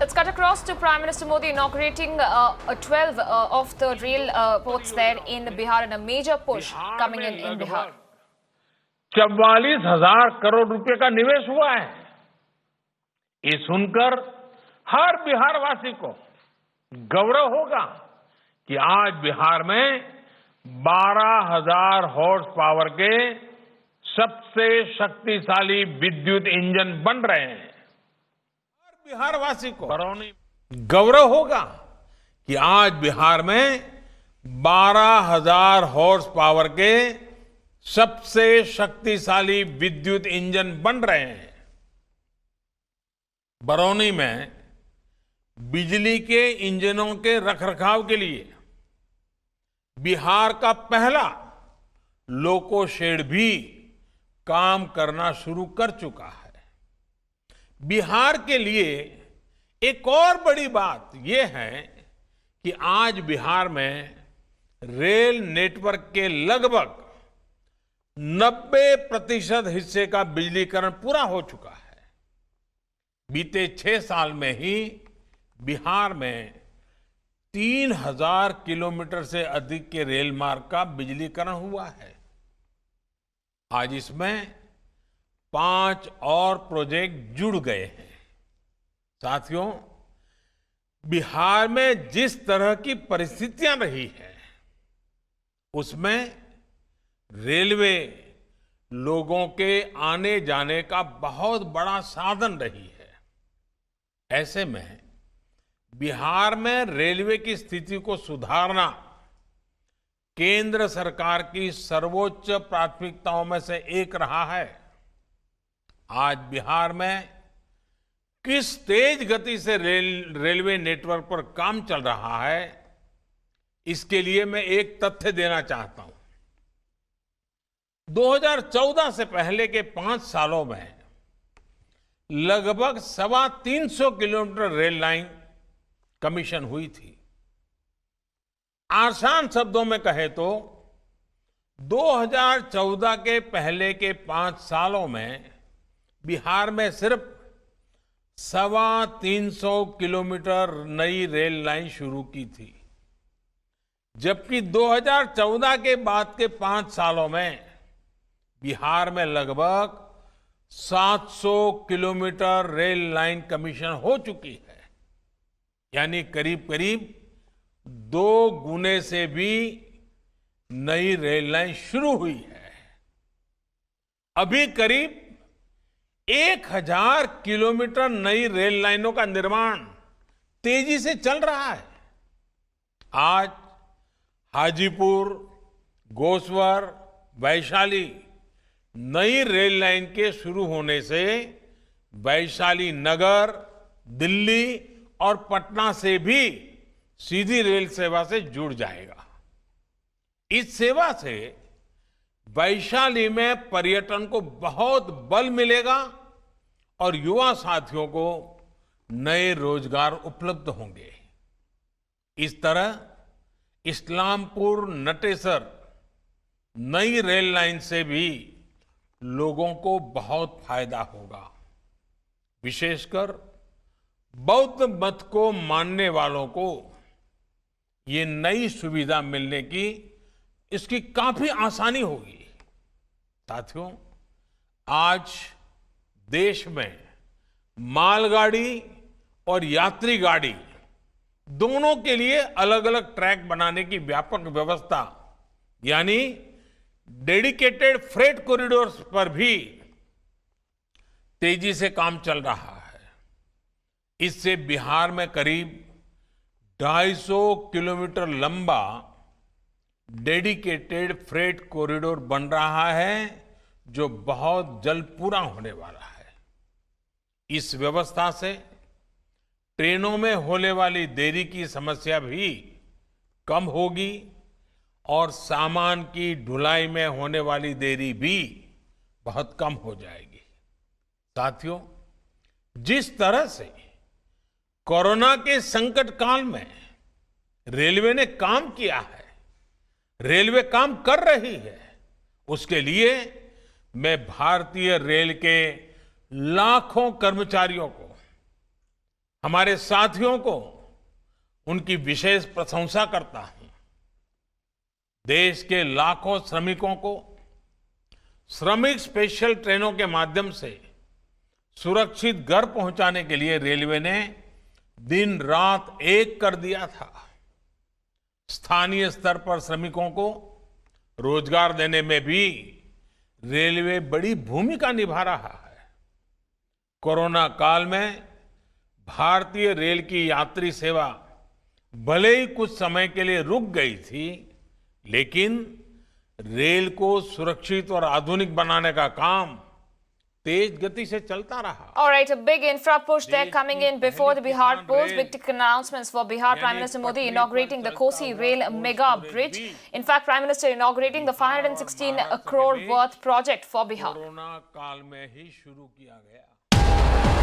Let's cut across to Prime Minister Modi inaugurating 12 of the rail ports there in Bihar and a major push coming in Bihar. 44,000 crore रुपए का निवेश हुआ है। ये सुनकर हर बिहारवासी को गौरव होगा कि आज बिहार में 12,000 हॉर्स पावर के सबसे शक्तिशाली विद्युत इंजन बन रहे हैं। हर बिहारवासी को गौरव होगा कि आज बिहार में 12,000 हॉर्स पावर के सबसे शक्तिशाली विद्युत इंजन बन रहे हैं। बरौनी में बिजली के इंजनों के रखरखाव के लिए बिहार का पहला लोको शेड भी काम करना शुरू कर चुका है। बिहार के लिए एक और बड़ी बात यह है कि आज बिहार में रेल नेटवर्क के लगभग 90% हिस्से का बिजलीकरण पूरा हो चुका है। बीते 6 साल में ही बिहार में 3,000 किलोमीटर से अधिक के रेल मार्ग का बिजलीकरण हुआ है। आज इसमें 5 और प्रोजेक्ट जुड़ गए हैं। साथियों, बिहार में जिस तरह की परिस्थितियां रही है उसमें रेलवे लोगों के आने जाने का बहुत बड़ा साधन रही है। ऐसे में बिहार में रेलवे की स्थिति को सुधारना केंद्र सरकार की सर्वोच्च प्राथमिकताओं में से एक रहा है। आज बिहार में किस तेज गति से रेलवे नेटवर्क पर काम चल रहा है, इसके लिए मैं एक तथ्य देना चाहता हूं। 2014 से पहले के 5 सालों में लगभग 325 किलोमीटर रेल लाइन कमीशन हुई थी। आसान शब्दों में कहे तो 2014 के पहले के 5 सालों में बिहार में सिर्फ 325 किलोमीटर नई रेल लाइन शुरू की थी, जबकि 2014 के बाद के 5 सालों में बिहार में लगभग 700 किलोमीटर रेल लाइन कमीशन हो चुकी है। यानी करीब करीब 2 गुने से भी नई रेल लाइन शुरू हुई है। अभी करीब 1,000 किलोमीटर नई रेल लाइनों का निर्माण तेजी से चल रहा है। आज हाजीपुर, गोसवर, वैशाली नई रेल लाइन के शुरू होने से वैशाली नगर, दिल्ली और पटना से भी सीधी रेल सेवा से जुड़ जाएगा। इस सेवा से वैशाली में पर्यटन को बहुत बल मिलेगा और युवा साथियों को नए रोजगार उपलब्ध होंगे। इस तरह इस्लामपुर नटेसर नई रेल लाइन से भी लोगों को बहुत फायदा होगा। विशेषकर बौद्ध मत को मानने वालों को ये नई सुविधा मिलने की इसकी काफी आसानी होगी। साथियों, आज देश में मालगाड़ी और यात्री गाड़ी दोनों के लिए अलग अलग ट्रैक बनाने की व्यापक व्यवस्था यानी डेडिकेटेड फ्रेट कॉरिडोर्स पर भी तेजी से काम चल रहा है। इससे बिहार में करीब 250 किलोमीटर लंबा डेडिकेटेड फ्रेट कॉरिडोर बन रहा है, जो बहुत जल्द पूरा होने वाला है। इस व्यवस्था से ट्रेनों में होने वाली देरी की समस्या भी कम होगी और सामान की ढुलाई में होने वाली देरी भी बहुत कम हो जाएगी। साथियों, जिस तरह से कोरोना के संकट काल में रेलवे ने काम किया है, रेलवे काम कर रही है, उसके लिए मैं भारतीय रेल के लाखों कर्मचारियों को हमारे साथियों को उनकी विशेष प्रशंसा करता हूं। देश के लाखों श्रमिकों को श्रमिक स्पेशल ट्रेनों के माध्यम से सुरक्षित घर पहुंचाने के लिए रेलवे ने दिन रात एक कर दिया था। स्थानीय स्तर पर श्रमिकों को रोजगार देने में भी रेलवे बड़ी भूमिका निभा रहा है। कोरोना काल में भारतीय रेल की यात्री सेवा भले ही कुछ समय के लिए रुक गई थी, लेकिन रेल को सुरक्षित और आधुनिक बनाने का काम तेज गति से चलता रहा। All right, a big infra push there coming in before the Bihar polls. Big ticket announcements for Bihar Prime Minister Modi inaugurating the Kosi Rail Mega Bridge. In fact, Prime Minister inaugurating the 516 crore worth project for Bihar. Corona काल में ही शुरू किया गया।